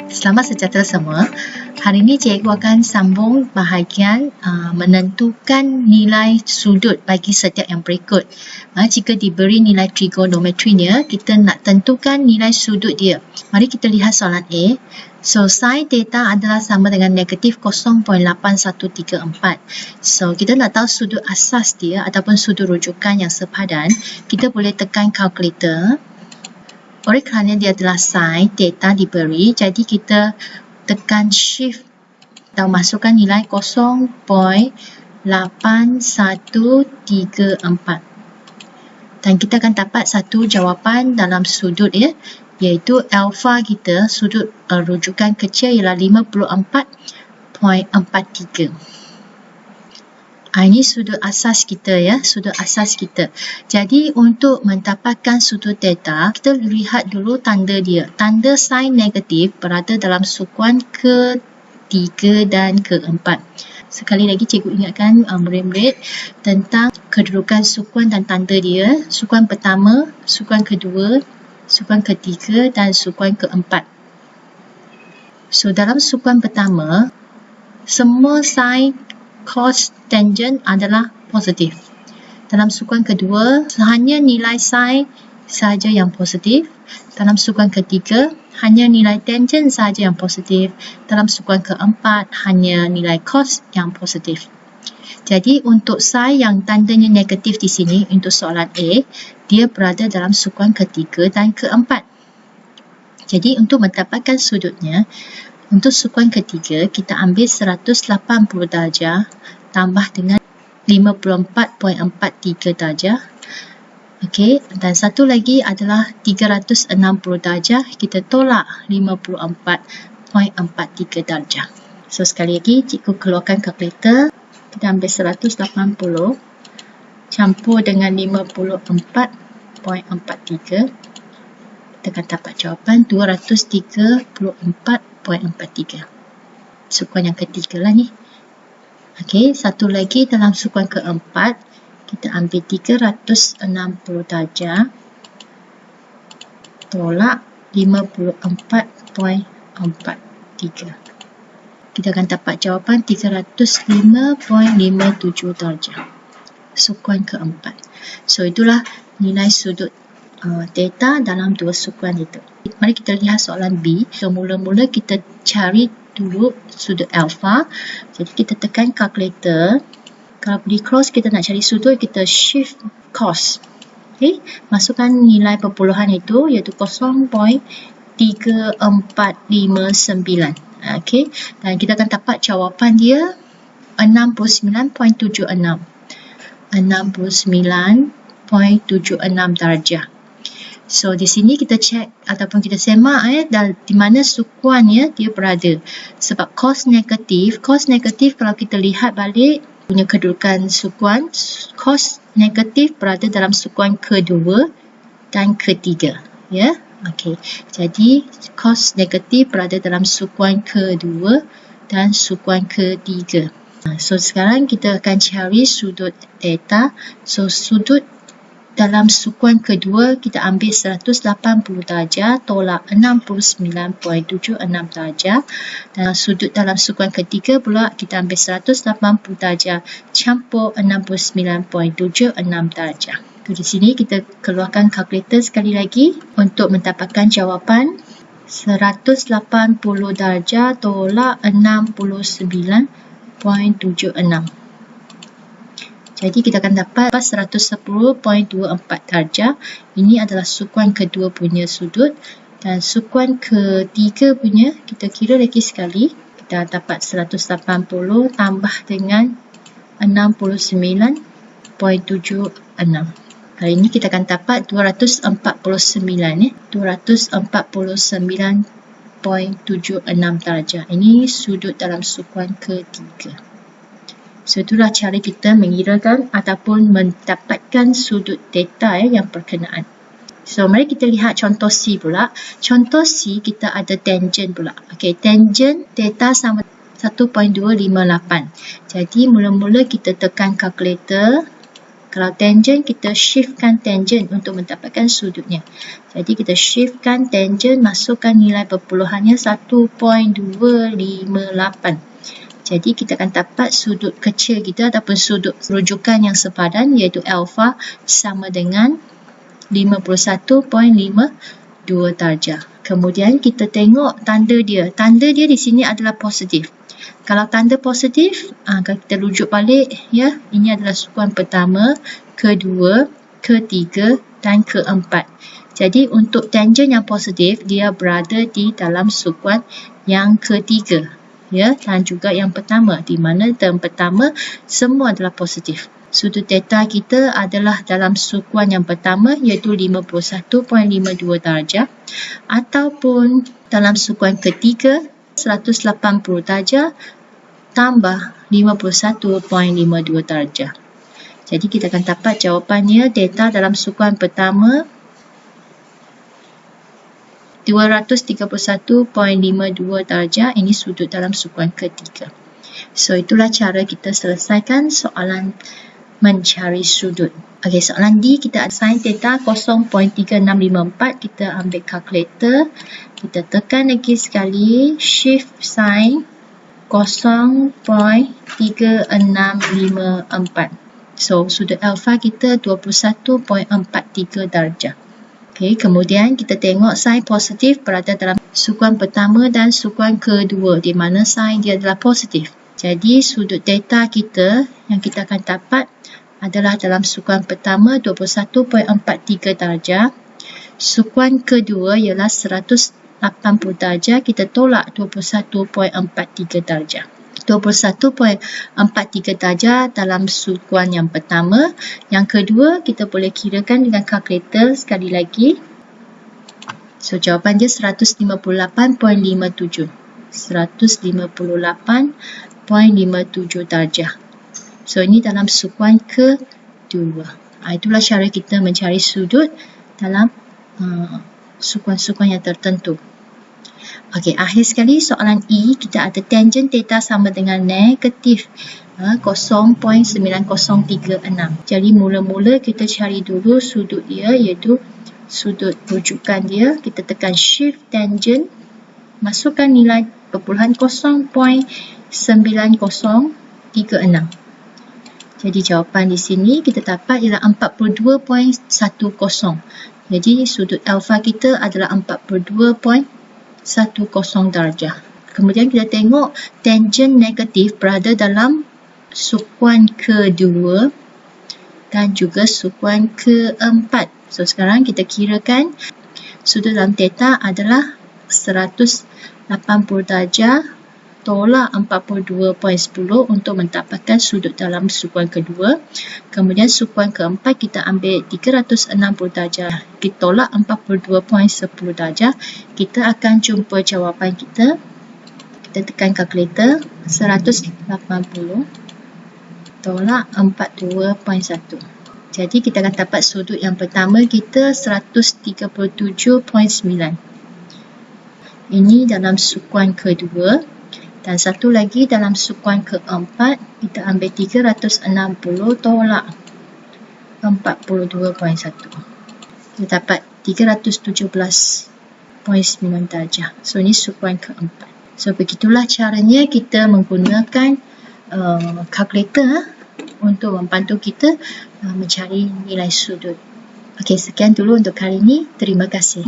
Selamat sejahtera semua. Hari ini cikgu akan sambung bahagian menentukan nilai sudut bagi setiap yang berikut. Jika diberi nilai trigonometrinya, kita nak tentukan nilai sudut dia. Mari kita lihat soalan A. So, sin theta adalah sama dengan negatif 0.8134. So, kita nak tahu sudut asas dia ataupun sudut rujukan yang sepadan. Kita boleh tekan kalkulator. Oleh kerana dia adalah sin theta diberi, jadi kita tekan shift atau masukkan nilai 0.8134 dan kita akan dapat satu jawapan dalam sudut ya, iaitu alfa kita, sudut rujukan kecil ialah 54.43. Ini sudut asas kita ya, sudut asas kita. Jadi untuk mendapatkan sudut theta, kita lihat dulu tanda dia. Tanda sin negatif berada dalam sukuan ke-3 dan ke-4. Sekali lagi cikgu ingatkan murid-murid tentang kedudukan sukuan dan tanda dia. Sukuan pertama, sukuan kedua, sukuan ketiga dan sukuan ke-4. So dalam sukuan pertama, semua sin, cos, tangent adalah positif. Dalam sukuan kedua, hanya nilai sin sahaja yang positif. Dalam sukuan ketiga, hanya nilai tangent sahaja yang positif. Dalam sukuan keempat, hanya nilai cos yang positif. Jadi untuk sin yang tandanya negatif di sini, untuk soalan A, dia berada dalam sukuan ketiga dan keempat. Jadi untuk mendapatkan sudutnya, untuk sukuan ketiga, kita ambil 180 darjah tambah dengan 54.43 darjah. Okey, dan satu lagi adalah 360 darjah, kita tolak 54.43 darjah. So sekali lagi, cikgu keluarkan kalkulator. Kita ambil 180 campur dengan 54.43. Kita akan dapat jawapan 234.43. Sukuan yang ketiga lah ni. Okey, satu lagi dalam sukuan keempat, kita ambil 360 darjah tolak 54.43. Kita akan dapat jawapan 305.57 darjah. Sukuan keempat. So itulah nilai sudut theta dalam dua sukuan itu. Mari kita lihat soalan B. So mula-mula kita cari dulu sudut alfa. Jadi kita tekan kalkulator. Kalau di cross kita nak cari sudut, kita shift cos. Okay. Masukkan nilai perpuluhan itu, iaitu 0.3459. Okay. Dan kita akan dapat jawapan dia 69.76. 69.76 darjah. So di sini kita cek ataupun kita semak di mana sukuan ya dia berada. Sebab cos negatif kalau kita lihat balik punya kedudukan sukuan, cos negatif berada dalam sukuan kedua dan ketiga ya. Okey. Jadi cos negatif berada dalam sukuan kedua dan sukuan ketiga. So sekarang kita akan cari sudut theta. So sudut dalam sukuan kedua kita ambil 180 darjah tolak 69.76 darjah. Dan sudut dalam sukuan ketiga pula kita ambil 180 darjah campur 69.76 darjah. So, di sini kita keluarkan kalkulator sekali lagi untuk mendapatkan jawapan 180 darjah tolak 69.76. Jadi kita akan dapat 110.24 darjah. Ini adalah sukuan kedua punya sudut. Dan sukuan ketiga punya, kita kira lagi sekali. Kita dapat 180 tambah dengan 69.76. Kali ini kita akan dapat 249. 249.76 darjah. Ini sudut dalam sukuan ketiga. So itulah cara kita mengirakan ataupun mendapatkan sudut theta yang berkenaan. So mari kita lihat contoh C pula. Contoh C kita ada tangent pula. Okey, tangent theta sama 1.258. Jadi mula-mula kita tekan kalkulator. Kalau tangent, kita shiftkan tangent untuk mendapatkan sudutnya. Jadi kita shiftkan tangent, masukkan nilai perpuluhannya 1.258. Jadi kita akan dapat sudut kecil kita ataupun sudut rujukan yang sepadan, iaitu alpha sama dengan 51.52 darjah. Kemudian kita tengok tanda dia. Tanda dia di sini adalah positif. Kalau tanda positif, kalau kita rujuk balik, ya, ini adalah sukuan pertama, kedua, ketiga dan keempat. Jadi untuk tangent yang positif, dia berada di dalam sukuan yang ketiga, ya, dan juga yang pertama, di mana term pertama semua adalah positif. Sudut theta kita adalah dalam sukuan yang pertama, iaitu 51.52 darjah, ataupun dalam sukuan ketiga 180 darjah tambah 51.52 darjah. Jadi kita akan dapat jawapannya, theta dalam sukuan pertama 231.52 darjah, ini sudut dalam sukuan ketiga. So itulah cara kita selesaikan soalan mencari sudut. Okey, soalan D, kita ada sin theta 0.3654. Kita ambil kalkulator, kita tekan lagi sekali, shift sin 0.3654. So sudut alfa kita 21.43 darjah. Okey, kemudian kita tengok sin positif berada dalam sukuan pertama dan sukuan kedua, di mana sin dia adalah positif. Jadi sudut theta kita yang kita akan dapat adalah dalam sukuan pertama 21.43 darjah. Sukuan kedua ialah 180 darjah. Kita tolak 21.43 darjah. 21.43 darjah dalam sukuan yang pertama. Yang kedua, kita boleh kirakan dengan kalkulator sekali lagi. So jawapan dia 158.57. 158.57 darjah. So ini dalam sukuan kedua. Itulah cara kita mencari sudut dalam sukuan-sukuan yang tertentu. Okey, akhir sekali soalan E, kita ada tangent theta sama dengan negatif 0.9036. Jadi mula-mula kita cari dulu sudut dia, iaitu sudut rujukan dia. Kita tekan shift tangent, masukkan nilai perpuluhan 0.9036. Jadi jawapan di sini kita dapat ialah 42.10. Jadi sudut alfa kita adalah 42.10 darjah. Kemudian kita tengok tangent negatif berada dalam sukuan kedua dan juga sukuan keempat. So sekarang kita kirakan sudut dalam theta adalah 180 darjah tolak 42.10 untuk mendapatkan sudut dalam sukuan kedua. Kemudian sukuan keempat kita ambil 360 darjah, kita tolak 42.10 darjah. Kita akan jumpa jawapan kita. Kita tekan kalkulator, 180 tolak 42.1. Jadi kita akan dapat sudut yang pertama kita 137.9. Ini dalam sukuan kedua. Dan satu lagi dalam sukuan keempat, kita ambil 360 tolak 42.1. Kita dapat 317.9 darjah. So ini sukuan keempat. So begitulah caranya kita menggunakan kalkulator untuk membantu kita mencari nilai sudut. Okey, sekian dulu untuk kali ini. Terima kasih.